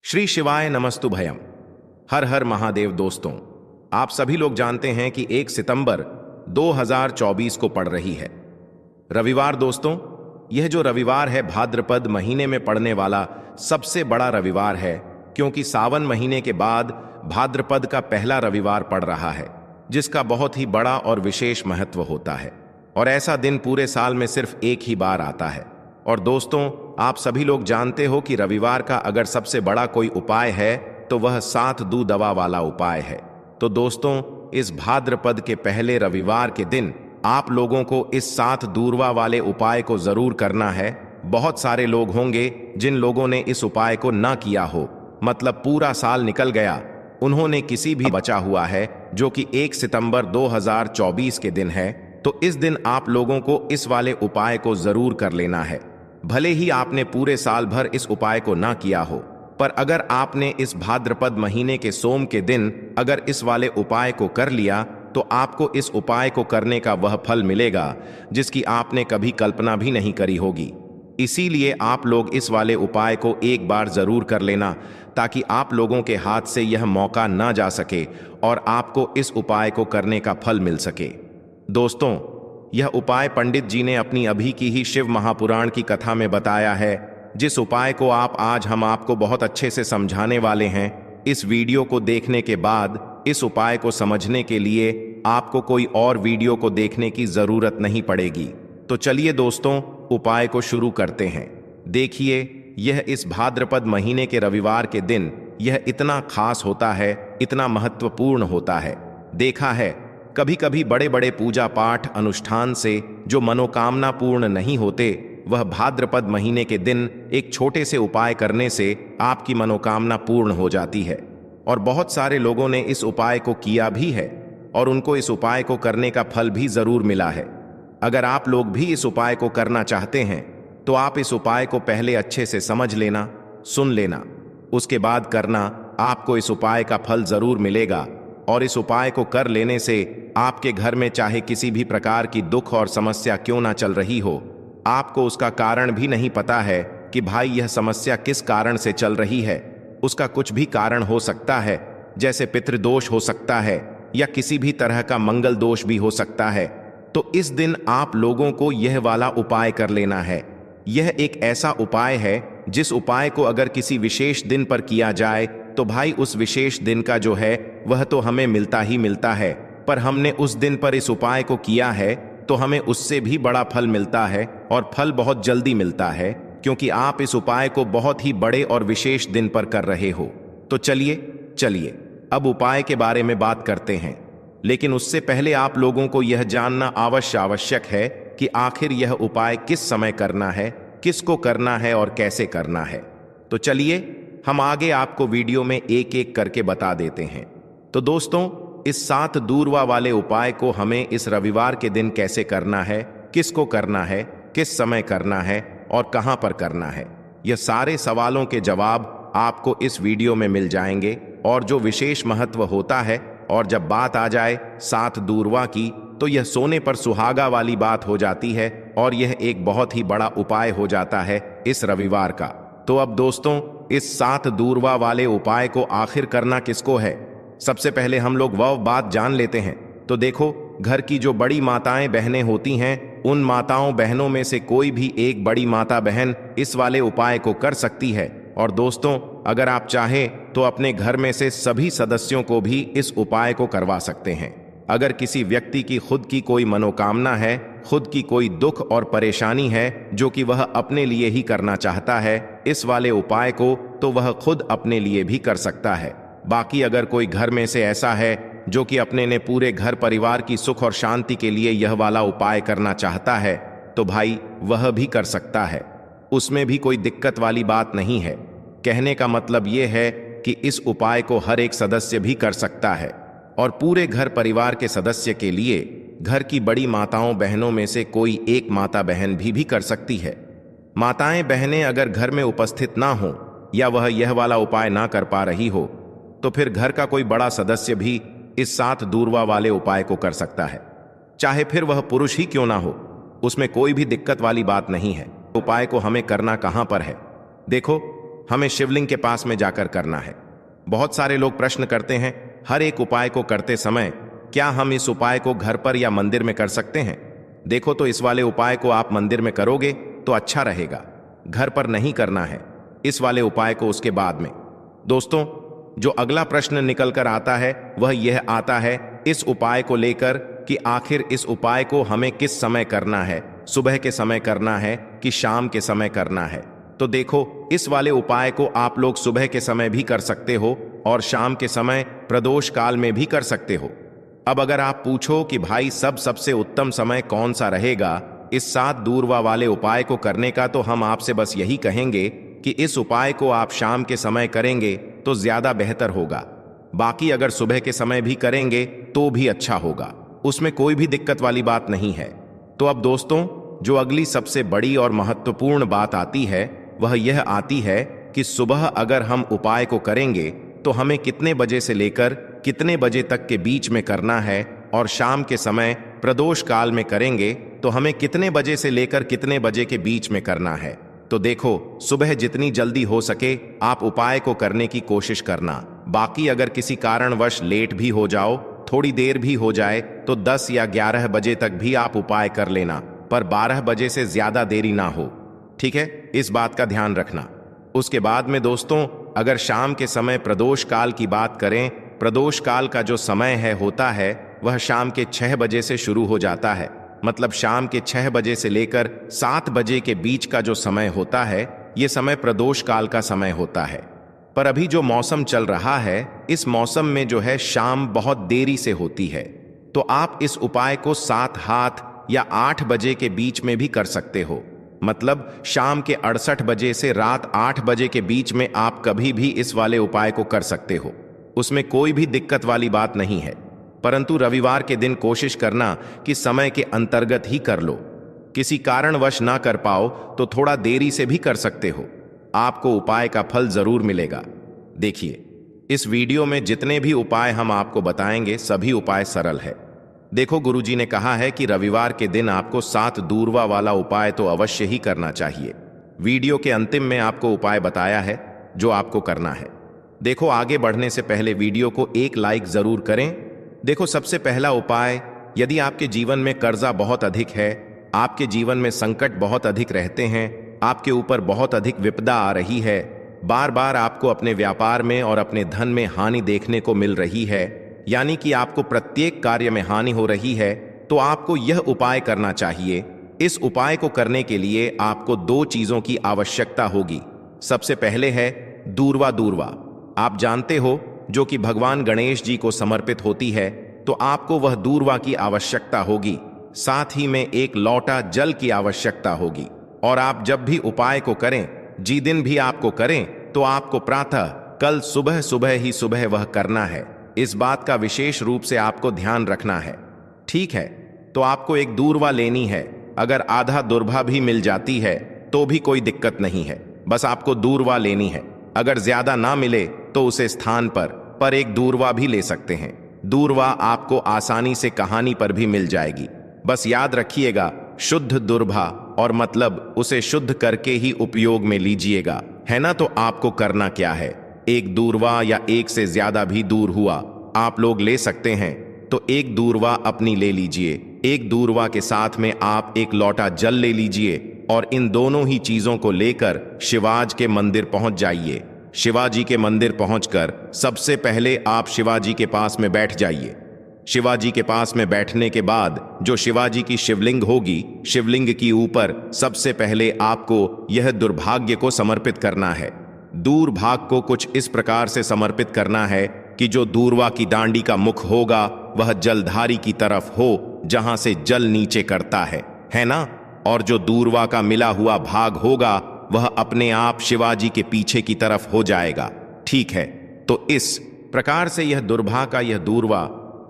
श्री शिवाय नमस्तु भयम। हर हर महादेव। दोस्तों, आप सभी लोग जानते हैं कि 1 सितंबर 2024 को पड़ रही है रविवार। दोस्तों, यह जो रविवार है भाद्रपद महीने में पड़ने वाला सबसे बड़ा रविवार है, क्योंकि सावन महीने के बाद भाद्रपद का पहला रविवार पड़ रहा है, जिसका बहुत ही बड़ा और विशेष महत्व होता है। और ऐसा दिन पूरे साल में सिर्फ एक ही बार आता है। और दोस्तों, आप सभी लोग जानते हो कि रविवार का अगर सबसे बड़ा कोई उपाय है तो वह 7 दू दवा वाला उपाय है। तो दोस्तों, इस भाद्रपद के पहले रविवार के दिन आप लोगों को इस 7 दूरवा वाले उपाय को जरूर करना है। बहुत सारे लोग होंगे जिन लोगों ने इस उपाय को ना किया हो, मतलब पूरा साल निकल गया, उन्होंने किसी भी बचा हुआ है, जो कि 1 सितंबर 2024 के दिन है। तो इस दिन आप लोगों को इस वाले उपाय को जरूर कर लेना है। भले ही आपने पूरे साल भर इस उपाय को ना किया हो, पर अगर आपने इस भाद्रपद महीने के सोम के दिन अगर इस वाले उपाय को कर लिया तो आपको इस उपाय को करने का वह फल मिलेगा जिसकी आपने कभी कल्पना भी नहीं करी होगी। इसीलिए आप लोग इस वाले उपाय को एक बार जरूर कर लेना, ताकि आप लोगों के हाथ से यह मौका ना जा सके और आपको इस उपाय को करने का फल मिल सके। दोस्तों, यह उपाय पंडित जी ने अपनी अभी की ही शिव महापुराण की कथा में बताया है, जिस उपाय को आज हम आपको बहुत अच्छे से समझाने वाले हैं। इस वीडियो को देखने के बाद इस उपाय को समझने के लिए आपको कोई और वीडियो को देखने की जरूरत नहीं पड़ेगी। तो चलिए दोस्तों, उपाय को शुरू करते हैं। देखिए, यह इस भाद्रपद महीने के रविवार के दिन यह इतना खास होता है, इतना महत्वपूर्ण होता है। देखा है, कभी कभी बड़े बड़े पूजा पाठ अनुष्ठान से जो मनोकामना पूर्ण नहीं होते, वह भाद्रपद महीने के दिन एक छोटे से उपाय करने से आपकी मनोकामना पूर्ण हो जाती है। और बहुत सारे लोगों ने इस उपाय को किया भी है और उनको इस उपाय को करने का फल भी जरूर मिला है। अगर आप लोग भी इस उपाय को करना चाहते हैं तो आप इस उपाय को पहले अच्छे से समझ लेना, सुन लेना, उसके बाद करना। आपको इस उपाय का फल जरूर मिलेगा। और इस उपाय को कर लेने से आपके घर में चाहे किसी भी प्रकार की दुख और समस्या क्यों ना चल रही हो, आपको उसका कारण भी नहीं पता है कि भाई यह समस्या किस कारण से चल रही है। उसका कुछ भी कारण हो सकता है, जैसे पितृदोष हो सकता है या किसी भी तरह का मंगल दोष भी हो सकता है। तो इस दिन आप लोगों को यह वाला उपाय कर लेना है। यह एक ऐसा उपाय है जिस उपाय को अगर किसी विशेष दिन पर किया जाए तो भाई उस विशेष दिन का जो है वह तो हमें मिलता ही मिलता है, पर हमने उस दिन पर इस उपाय को किया है तो हमें उससे भी बड़ा फल मिलता है, और फल बहुत जल्दी मिलता है, क्योंकि आप इस उपाय को बहुत ही बड़े और विशेष दिन पर कर रहे हो। तो चलिए अब उपाय के बारे में बात करते हैं। लेकिन उससे पहले आप लोगों को यह जानना आवश्यक है कि आखिर यह उपाय किस समय करना है, किसको करना है और कैसे करना है। तो चलिए हम आगे आपको वीडियो में एक एक करके बता देते हैं। तो दोस्तों, इस 7 दूरवा वाले उपाय को हमें इस रविवार के दिन कैसे करना है, किसको करना है, किस समय करना है और कहां पर करना है, यह सारे सवालों के जवाब आपको इस वीडियो में मिल जाएंगे। और जो विशेष महत्व होता है, और जब बात आ जाए 7 दूरवा की, तो यह सोने पर सुहागा वाली बात हो जाती है और यह एक बहुत ही बड़ा उपाय हो जाता है इस रविवार का। तो अब दोस्तों, इस 7 दूरवा वाले उपाय को आखिर करना किसको है, सबसे पहले हम लोग वह बात जान लेते हैं। तो देखो, घर की जो बड़ी माताएं बहनें होती हैं, उन माताओं बहनों में से कोई भी एक बड़ी माता बहन इस वाले उपाय को कर सकती है। और दोस्तों, अगर आप चाहें तो अपने घर में से सभी सदस्यों को भी इस उपाय को करवा सकते हैं। अगर किसी व्यक्ति की खुद की कोई मनोकामना है, खुद की कोई दुख और परेशानी है जो कि वह अपने लिए ही करना चाहता है इस वाले उपाय को, तो वह खुद अपने लिए भी कर सकता है। बाकी अगर कोई घर में से ऐसा है जो कि अपने ने पूरे घर परिवार की सुख और शांति के लिए यह वाला उपाय करना चाहता है, तो भाई वह भी कर सकता है। उसमें भी कोई दिक्कत वाली बात नहीं है। कहने का मतलब यह है कि इस उपाय को हर एक सदस्य भी कर सकता है, और पूरे घर परिवार के सदस्य के लिए घर की बड़ी माताओं बहनों में से कोई एक माता बहन भी कर सकती है। माताएं बहनें अगर घर में उपस्थित ना हो या वह यह वाला उपाय ना कर पा रही हो, तो फिर घर का कोई बड़ा सदस्य भी इस 7 दूरवा वाले उपाय को कर सकता है, चाहे फिर वह पुरुष ही क्यों ना हो। उसमें कोई भी दिक्कत वाली बात नहीं है। उपाय को हमें करना कहां पर है? देखो, हमें शिवलिंग के पास में जाकर करना है। बहुत सारे लोग प्रश्न करते हैं, हर एक उपाय को करते समय क्या हम इस उपाय को घर पर या मंदिर में कर सकते हैं? देखो, तो इस वाले उपाय को आप मंदिर में करोगे तो अच्छा रहेगा, घर पर नहीं करना है इस वाले उपाय को उसके बाद में। दोस्तों, जो अगला प्रश्न निकल कर आता है वह यह आता है इस उपाय को लेकर कि आखिर इस उपाय को हमें किस समय करना है, सुबह के समय करना है कि शाम के समय करना है? तो देखो, इस वाले उपाय को आप लोग सुबह के समय भी कर सकते हो और शाम के समय प्रदोष काल में भी कर सकते हो। अब अगर आप पूछो कि भाई सबसे उत्तम समय कौन सा रहेगा इस 7 दूरवा वाले उपाय को करने का, तो हम आपसे बस यही कहेंगे कि इस उपाय को आप शाम के समय करेंगे तो ज्यादा बेहतर होगा। बाकी अगर सुबह के समय भी करेंगे तो भी अच्छा होगा, उसमें कोई भी दिक्कत वाली बात नहीं है। तो अब दोस्तों, जो अगली सबसे बड़ी और महत्वपूर्ण बात आती है वह यह आती है कि सुबह अगर हम उपाय को करेंगे तो हमें कितने बजे से लेकर कितने बजे तक के बीच में करना है, और शाम के समय प्रदोष काल में करेंगे तो हमें कितने बजे से लेकर कितने बजे के बीच में करना है। तो देखो, सुबह जितनी जल्दी हो सके आप उपाय को करने की कोशिश करना। बाकी अगर किसी कारणवश लेट भी हो जाओ, थोड़ी देर भी हो जाए, तो 10 या 11 बजे तक भी आप उपाय कर लेना, पर 12 बजे से ज्यादा देरी ना हो। ठीक है, इस बात का ध्यान रखना। उसके बाद में दोस्तों, अगर शाम के समय प्रदोष काल की बात करें, प्रदोष काल का जो समय होता है वह शाम के 6 बजे से शुरू हो जाता है। मतलब शाम के 6 बजे से लेकर 7 बजे के बीच का जो समय होता है, ये समय प्रदोष काल का समय होता है। पर अभी जो मौसम चल रहा है, इस मौसम में जो है शाम बहुत देरी से होती है, तो आप इस उपाय को 7 हाथ या 8 बजे के बीच में भी कर सकते हो। मतलब शाम के 68 बजे से रात 8 बजे के बीच में आप कभी भी इस वाले उपाय को कर सकते हो, उसमें कोई भी दिक्कत वाली बात नहीं है। परंतु रविवार के दिन कोशिश करना कि समय के अंतर्गत ही कर लो। किसी कारणवश ना कर पाओ तो थोड़ा देरी से भी कर सकते हो, आपको उपाय का फल जरूर मिलेगा। देखिए, इस वीडियो में जितने भी उपाय हम आपको बताएंगे सभी उपाय सरल है। देखो, गुरुजी ने कहा है कि रविवार के दिन आपको 7 दूरवा वाला उपाय तो अवश्य ही करना चाहिए। वीडियो के अंतिम में आपको उपाय बताया है जो आपको करना है। देखो, आगे बढ़ने से पहले वीडियो को एक लाइक जरूर करें। देखो, सबसे पहला उपाय, यदि आपके जीवन में कर्जा बहुत अधिक है, आपके जीवन में संकट बहुत अधिक रहते हैं, आपके ऊपर बहुत अधिक विपदा आ रही है, बार बार आपको अपने व्यापार में और अपने धन में हानि देखने को मिल रही है, यानी कि आपको प्रत्येक कार्य में हानि हो रही है, तो आपको यह उपाय करना चाहिए। इस उपाय को करने के लिए आपको 2 चीजों की आवश्यकता होगी। सबसे पहले है दूरवा। दूरवा आप जानते हो, जो कि भगवान गणेश जी को समर्पित होती है, तो आपको वह दूरवा की आवश्यकता होगी। साथ ही में एक लोटा जल की आवश्यकता होगी। और आप जब भी उपाय को करें, जिस दिन भी आपको करें, तो आपको प्रातः कल सुबह वह करना है। इस बात का विशेष रूप से आपको ध्यान रखना है। ठीक है, तो आपको एक दूरवा लेनी है। अगर आधा दूरवा भी मिल जाती है तो भी कोई दिक्कत नहीं है, बस आपको दूरवा लेनी है। अगर ज्यादा ना मिले तो उसे स्थान पर एक दूरवा भी ले सकते हैं। दूरवा आपको आसानी से कहानी पर भी मिल जाएगी। बस याद रखिएगा, शुद्ध दूरवा, और मतलब उसे शुद्ध करके ही उपयोग में लीजिएगा, है ना। तो आपको करना क्या है, एक दूरवा या एक से ज्यादा भी दूर हुआ आप लोग ले सकते हैं, तो एक दूरवा अपनी ले लीजिए। एक दूरवा के साथ में आप एक लोटा जल ले लीजिए और इन दोनों ही चीजों को लेकर शिवाजी के मंदिर पहुंच जाइए। शिवाजी के मंदिर पहुंचकर सबसे पहले आप शिवाजी के पास में बैठ जाइए। शिवाजी के पास में बैठने के बाद जो शिवाजी की शिवलिंग होगी, शिवलिंग की ऊपर सबसे पहले आपको यह दुर्भाग्य को समर्पित करना है। दूरभाग को कुछ इस प्रकार से समर्पित करना है कि जो दूरवा की डांडी का मुख होगा वह जलधारी की तरफ हो, जहां से जल नीचे करता है ना। और जो दूरवा का मिला हुआ भाग होगा वह अपने आप शिवाजी के पीछे की तरफ हो जाएगा। ठीक है, तो इस प्रकार से यह दुर्भा का यह दूरवा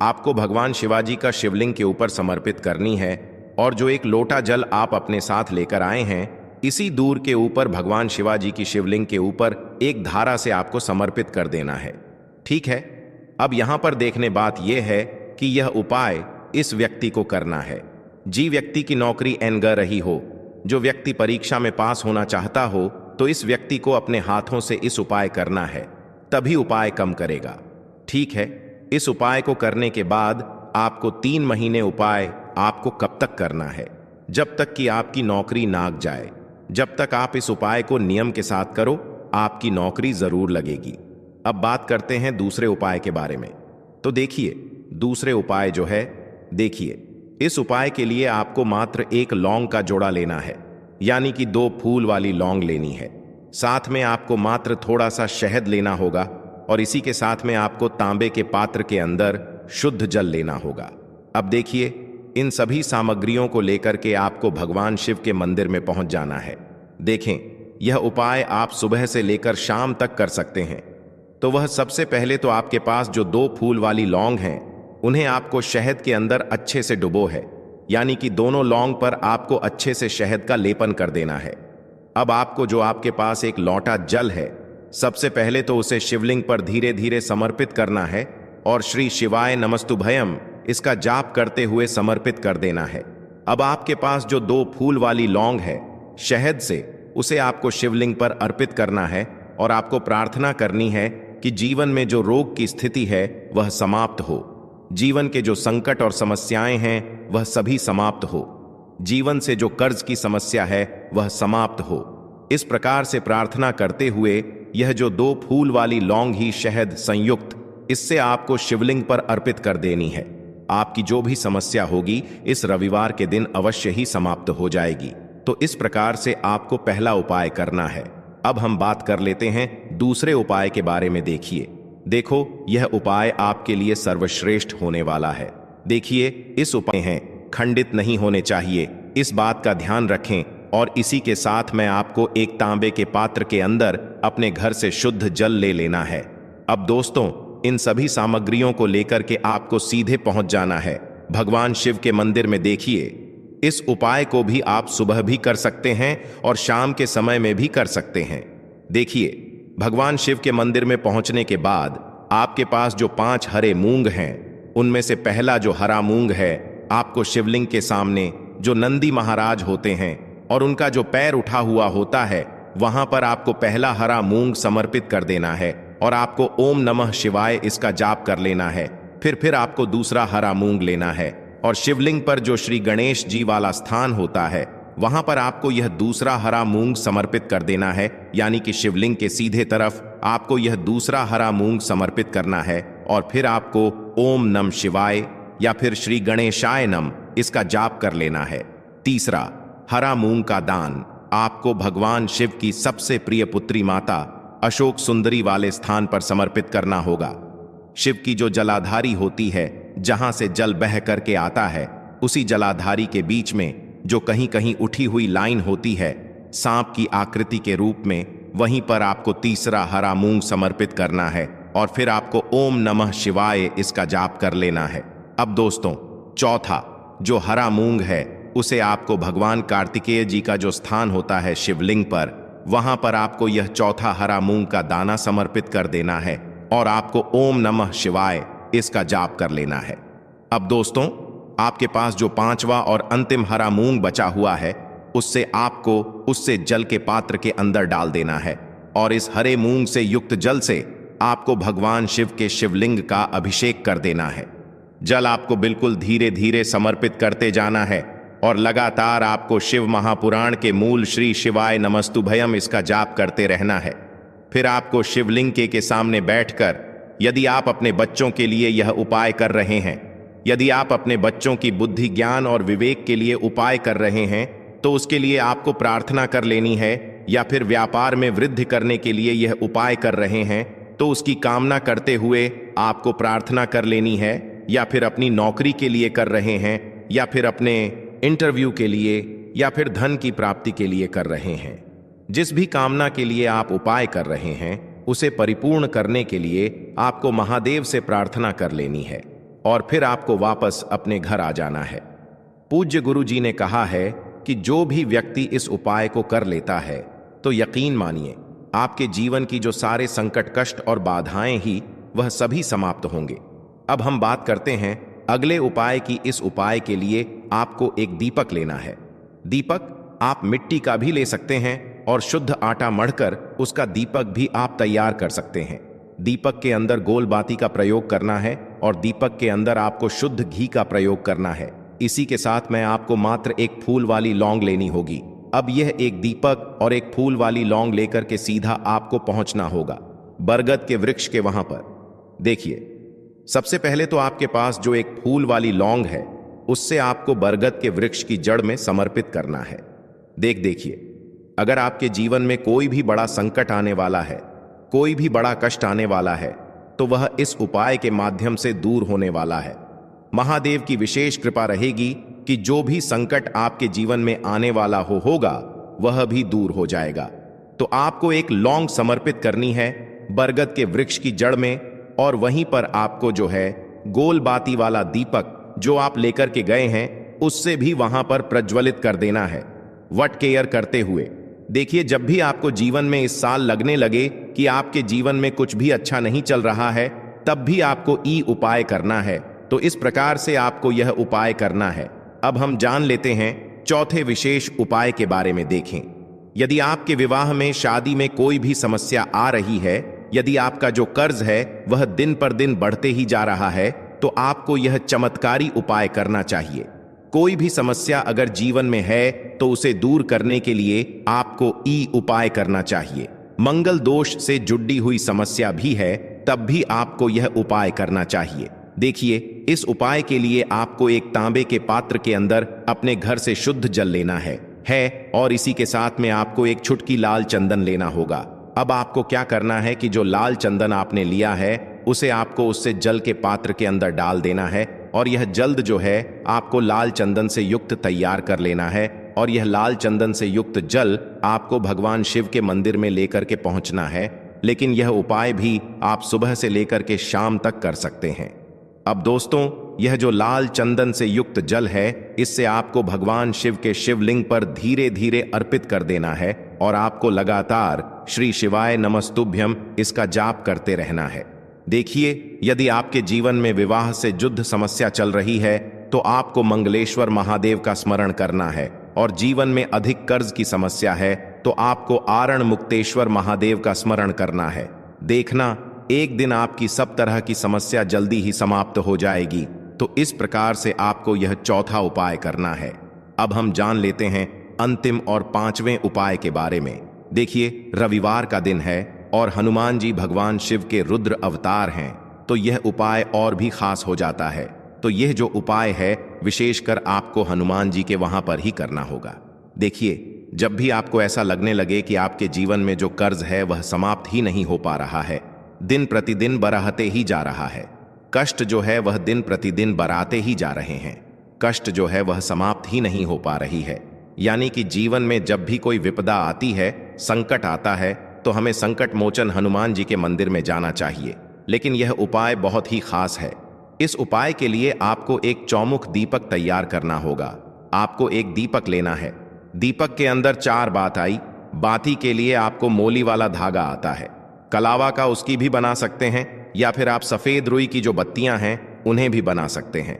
आपको भगवान शिवाजी का शिवलिंग के ऊपर समर्पित करनी है। और जो एक लोटा जल आप अपने साथ लेकर आए हैं, इसी दूर के ऊपर भगवान शिवाजी की शिवलिंग के ऊपर एक धारा से आपको समर्पित कर देना है। ठीक है, अब यहां पर देखने बात यह है कि यह उपाय इस व्यक्ति को करना है जी व्यक्ति की नौकरी ग रही हो, जो व्यक्ति परीक्षा में पास होना चाहता हो, तो इस व्यक्ति को अपने हाथों से इस उपाय करना है, तभी उपाय कम करेगा। ठीक है, इस उपाय को करने के बाद आपको 3 महीने उपाय आपको कब तक करना है? जब तक कि आपकी नौकरी नाग जाए। जब तक आप इस उपाय को नियम के साथ करो, आपकी नौकरी जरूर लगेगी। अब बात करते हैं दूसरे उपाय के बारे में। तो देखिए, दूसरे उपाय जो है, देखिए, इस उपाय के लिए आपको मात्र 1 लौंग का जोड़ा लेना है, यानी कि 2 फूल वाली लौंग लेनी है। साथ में आपको मात्र थोड़ा सा शहद लेना होगा और इसी के साथ में आपको तांबे के पात्र के अंदर शुद्ध जल लेना होगा। अब देखिए, इन सभी सामग्रियों को लेकर के आपको भगवान शिव के मंदिर में पहुंच जाना है। देखें, यह उपाय आप सुबह से लेकर शाम तक कर सकते हैं। तो वह सबसे पहले तो आपके पास जो 2 फूल वाली लौंग हैं, उन्हें आपको शहद के अंदर अच्छे से डुबो है, यानी कि दोनों लौंग पर आपको अच्छे से शहद का लेपन कर देना है। अब आपको जो आपके पास एक लोटा जल है, सबसे पहले तो उसे शिवलिंग पर धीरे धीरे समर्पित करना है और श्री शिवाय नमस्तुभयम इसका जाप करते हुए समर्पित कर देना है। अब आपके पास जो 2 फूल वाली लौंग है, शहद से उसे आपको शिवलिंग पर अर्पित करना है और आपको प्रार्थना करनी है कि जीवन में जो रोग की स्थिति है वह समाप्त हो, जीवन के जो संकट और समस्याएं हैं वह सभी समाप्त हो, जीवन से जो कर्ज की समस्या है वह समाप्त हो। इस प्रकार से प्रार्थना करते हुए यह जो 2 फूल वाली लौंग ही शहद संयुक्त, इससे आपको शिवलिंग पर अर्पित कर देनी है। आपकी जो भी समस्या होगी इस रविवार के दिन अवश्य ही समाप्त हो जाएगी। तो इस प्रकार से आपको पहला उपाय करना है। अब हम बात कर लेते हैं दूसरे उपाय के बारे में। देखो, यह उपाय आपके लिए सर्वश्रेष्ठ होने वाला है। देखिए, इस उपाय हैं खंडित नहीं होने चाहिए, इस बात का ध्यान रखें। और इसी के साथ मैं आपको एक तांबे के पात्र के अंदर अपने घर से शुद्ध जल ले लेना है। अब दोस्तों, इन सभी सामग्रियों को लेकर के आपको सीधे पहुंच जाना है भगवान शिव के मंदिर में। देखिए, इस उपाय को भी आप सुबह भी कर सकते हैं और शाम के समय में भी कर सकते हैं। देखिए, भगवान शिव के मंदिर में पहुंचने के बाद आपके पास जो 5 हरे मूंग हैं, उनमें से पहला जो हरा मूंग है, आपको शिवलिंग के सामने जो नंदी महाराज होते हैं और उनका जो पैर उठा हुआ होता है, वहां पर आपको पहला हरा मूंग समर्पित कर देना है और आपको ओम नमः शिवाय इसका जाप कर लेना है। फिर आपको दूसरा हरा मूंग लेना है और शिवलिंग पर जो श्री गणेश जी वाला स्थान होता है, वहां पर आपको यह दूसरा हरा मूंग समर्पित कर देना है, यानी कि शिवलिंग के सीधे तरफ आपको यह दूसरा हरा मूंग समर्पित करना है और फिर आपको ओम नमः शिवाय या फिर श्री गणेशाय नम इसका जाप कर लेना है। तीसरा, हरा मूंग का दान आपको भगवान शिव की सबसे प्रिय पुत्री माता अशोक सुंदरी वाले स्थान पर समर्पित करना होगा। शिव की जो जलाधारी होती है, जहां से जल बह करके आता है, उसी जलाधारी के बीच में जो कहीं कहीं उठी हुई लाइन होती है सांप की आकृति के रूप में, वहीं पर आपको तीसरा हरा मूंग समर्पित करना है और फिर आपको ओम नमः शिवाय इसका जाप कर लेना है। अब दोस्तों, चौथा जो हरा मूंग है, उसे आपको भगवान कार्तिकेय जी का जो स्थान होता है शिवलिंग पर, वहां पर आपको यह चौथा हरा मूंग का दाना समर्पित कर देना है और आपको ओम नमः शिवाय इसका जाप कर लेना है। अब दोस्तों, आपके पास जो 5वां और अंतिम हरा मूंग बचा हुआ है, उससे जल के पात्र के अंदर डाल देना है और इस हरे मूंग से युक्त जल से आपको भगवान शिव के शिवलिंग का अभिषेक कर देना है। जल आपको बिल्कुल धीरे धीरे समर्पित करते जाना है और लगातार आपको शिव महापुराण के मूल श्री शिवाय नमस्तुभयम इसका जाप करते रहना है। फिर आपको शिवलिंग के सामने बैठकर, यदि आप अपने बच्चों के लिए यह उपाय कर रहे हैं, यदि आप अपने बच्चों की बुद्धि, ज्ञान और विवेक के लिए उपाय कर रहे हैं, तो उसके लिए आपको प्रार्थना कर लेनी है। या फिर व्यापार में वृद्धि करने के लिए यह उपाय कर रहे हैं, तो उसकी कामना करते हुए आपको प्रार्थना कर लेनी है। या फिर अपनी नौकरी के लिए कर रहे हैं, या फिर अपने इंटरव्यू के लिए, या फिर धन की प्राप्ति के लिए कर रहे हैं, जिस भी कामना के लिए आप उपाय कर रहे हैं, उसे परिपूर्ण करने के लिए आपको महादेव से प्रार्थना कर लेनी है और फिर आपको वापस अपने घर आ जाना है। पूज्य गुरु जी ने कहा है कि जो भी व्यक्ति इस उपाय को कर लेता है, तो यकीन मानिए आपके जीवन की जो सारे संकट, कष्ट और बाधाएं ही, वह सभी समाप्त होंगे। अब हम बात करते हैं अगले उपाय की। इस उपाय के लिए आपको एक दीपक लेना है। दीपक आप मिट्टी का भी ले सकते हैं और शुद्ध आटा मढ़कर उसका दीपक भी आप तैयार कर सकते हैं। दीपक के अंदर गोल बाती का प्रयोग करना है और दीपक के अंदर आपको शुद्ध घी का प्रयोग करना है। इसी के साथ में आपको मात्र एक फूल वाली लौंग लेनी होगी। अब यह एक दीपक और एक फूल वाली लौंग लेकर के सीधा आपको पहुंचना होगा बरगद के वृक्ष के वहां पर। देखिए, सबसे पहले तो आपके पास जो एक फूल वाली लौंग है उससे आपको बरगद के वृक्ष की जड़ में समर्पित करना है। देखिए, अगर आपके जीवन में कोई भी बड़ा संकट आने वाला है, कोई भी बड़ा कष्ट आने वाला है, तो वह इस उपाय के माध्यम से दूर होने वाला है। महादेव की विशेष कृपा रहेगी कि जो भी संकट आपके जीवन में आने वाला होगा वह भी दूर हो जाएगा। तो आपको एक लौंग समर्पित करनी है बरगद के वृक्ष की जड़ में, और वहीं पर आपको जो है गोल बाती वाला दीपक जो आप लेकर के गए हैं उससे भी वहां पर प्रज्वलित कर देना है वट केयर करते हुए। देखिए, जब भी आपको जीवन में इस साल लगने लगे कि आपके जीवन में कुछ भी अच्छा नहीं चल रहा है, तब भी आपको ई उपाय करना है। तो इस प्रकार से आपको यह उपाय करना है। अब हम जान लेते हैं चौथे विशेष उपाय के बारे में। देखें, यदि आपके विवाह में, शादी में कोई भी समस्या आ रही है, यदि आपका जो कर्ज है वह दिन पर दिन बढ़ते ही जा रहा है, तो आपको यह चमत्कारी उपाय करना चाहिए। कोई भी समस्या अगर जीवन में है तो उसे दूर करने के लिए आपको ई उपाय करना चाहिए। मंगल दोष से जुड़ी हुई समस्या भी है तब भी आपको यह उपाय करना चाहिए। देखिए, इस उपाय के लिए आपको एक तांबे के पात्र के अंदर अपने घर से शुद्ध जल लेना है और इसी के साथ में आपको एक चुटकी लाल चंदन लेना होगा। अब आपको क्या करना है कि जो लाल चंदन आपने लिया है उसे आपको उससे जल के पात्र के अंदर डाल देना है, और यह जल्द जो है आपको लाल चंदन से युक्त तैयार कर लेना है, और यह लाल चंदन से युक्त जल आपको भगवान शिव के मंदिर में लेकर के पहुंचना है। लेकिन यह उपाय भी आप सुबह से लेकर के शाम तक कर सकते हैं। अब दोस्तों, यह जो लाल चंदन से युक्त जल है, इससे आपको भगवान शिव के शिवलिंग पर धीरे धीरे अर्पित कर देना है, और आपको लगातार श्री शिवाय नमस्तुभ्यम इसका जाप करते रहना है। देखिए, यदि आपके जीवन में विवाह से युद्ध समस्या चल रही है तो आपको मंगलेश्वर महादेव का स्मरण करना है, और जीवन में अधिक कर्ज की समस्या है तो आपको आरण मुक्तेश्वर महादेव का स्मरण करना है। देखना, एक दिन आपकी सब तरह की समस्या जल्दी ही समाप्त हो जाएगी। तो इस प्रकार से आपको यह चौथा उपाय करना है। अब हम जान लेते हैं अंतिम और पांचवें उपाय के बारे में। देखिए, रविवार का दिन है और हनुमान जी भगवान शिव के रुद्र अवतार हैं, तो यह उपाय और भी खास हो जाता है। तो यह जो उपाय है विशेषकर आपको हनुमान जी के वहां पर ही करना होगा। देखिए, जब भी आपको ऐसा लगने लगे कि आपके जीवन में जो कर्ज है वह समाप्त ही नहीं हो पा रहा है, दिन प्रतिदिन बढ़ते ही जा रहा है, कष्ट जो है वह दिन प्रतिदिन बढ़ाते ही जा रहे हैं, कष्ट जो है वह समाप्त ही नहीं हो पा रही है, यानी कि जीवन में जब भी कोई विपदा आती है, संकट आता है, तो हमें संकट मोचन हनुमान जी के मंदिर में जाना चाहिए। लेकिन यह उपाय बहुत ही खास है। इस उपाय के लिए आपको एक चौमुख दीपक तैयार करना होगा। आपको एक दीपक लेना है। दीपक के अंदर 4 बात आई। बाती के लिए आपको मोली वाला धागा आता है, कलावा का उसकी भी बना सकते हैं, या फिर आप सफेद रुई की जो बत्तियां हैं उन्हें भी बना सकते हैं।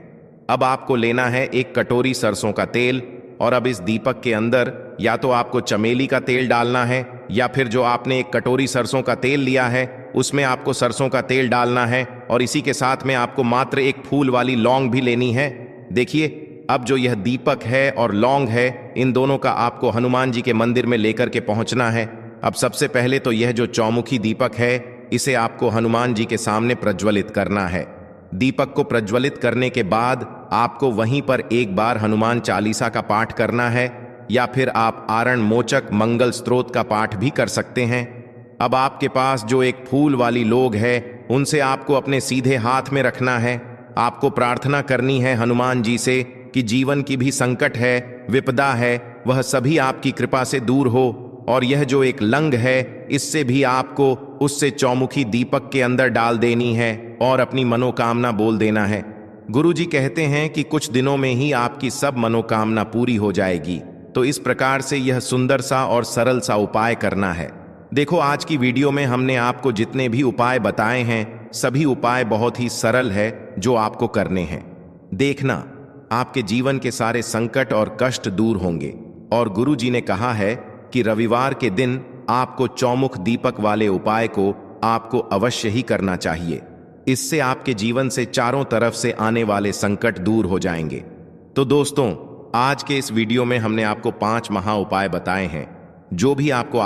अब आपको लेना है एक कटोरी सरसों का तेल, और अब इस दीपक के अंदर या तो आपको चमेली का तेल डालना है, या फिर जो आपने एक कटोरी सरसों का तेल लिया है उसमें आपको सरसों का तेल डालना है, और इसी के साथ में आपको मात्र एक फूल वाली लौंग भी लेनी है। देखिए, अब जो यह दीपक है और लौंग है, इन दोनों का आपको हनुमान जी के मंदिर में लेकर के पहुंचना है। अब सबसे पहले तो यह जो चौमुखी दीपक है इसे आपको हनुमान जी के सामने प्रज्वलित करना है। दीपक को प्रज्वलित करने के बाद आपको वहीं पर एक बार हनुमान चालीसा का पाठ करना है, या फिर आप आरण मोचक मंगल स्तोत्र का पाठ भी कर सकते हैं। अब आपके पास जो एक फूल वाली लौंग है उनसे आपको अपने सीधे हाथ में रखना है। आपको प्रार्थना करनी है हनुमान जी से कि जीवन की भी संकट है, विपदा है, वह सभी आपकी कृपा से दूर हो, और यह जो एक लंग है इससे भी आपको उससे चौमुखी दीपक के अंदर डाल देनी है और अपनी मनोकामना बोल देना है। गुरुजी कहते हैं कि कुछ दिनों में ही आपकी सब मनोकामना पूरी हो जाएगी। तो इस प्रकार से यह सुंदर सा और सरल सा उपाय करना है। देखो, आज की वीडियो में हमने आपको जितने भी उपाय बताए हैं सभी उपाय बहुत ही सरल है जो आपको करने हैं। देखना, आपके जीवन के सारे संकट और कष्ट दूर होंगे। और गुरुजी ने कहा है कि रविवार के दिन आपको चौमुख दीपक वाले उपाय को आपको अवश्य ही करना चाहिए। इससे आपके जीवन से चारों तरफ से आने वाले संकट दूर हो जाएंगे। तो दोस्तों, आज के इस वीडियो में हमने आपको 5 महा उपाय बताए हैं, जो भी आपको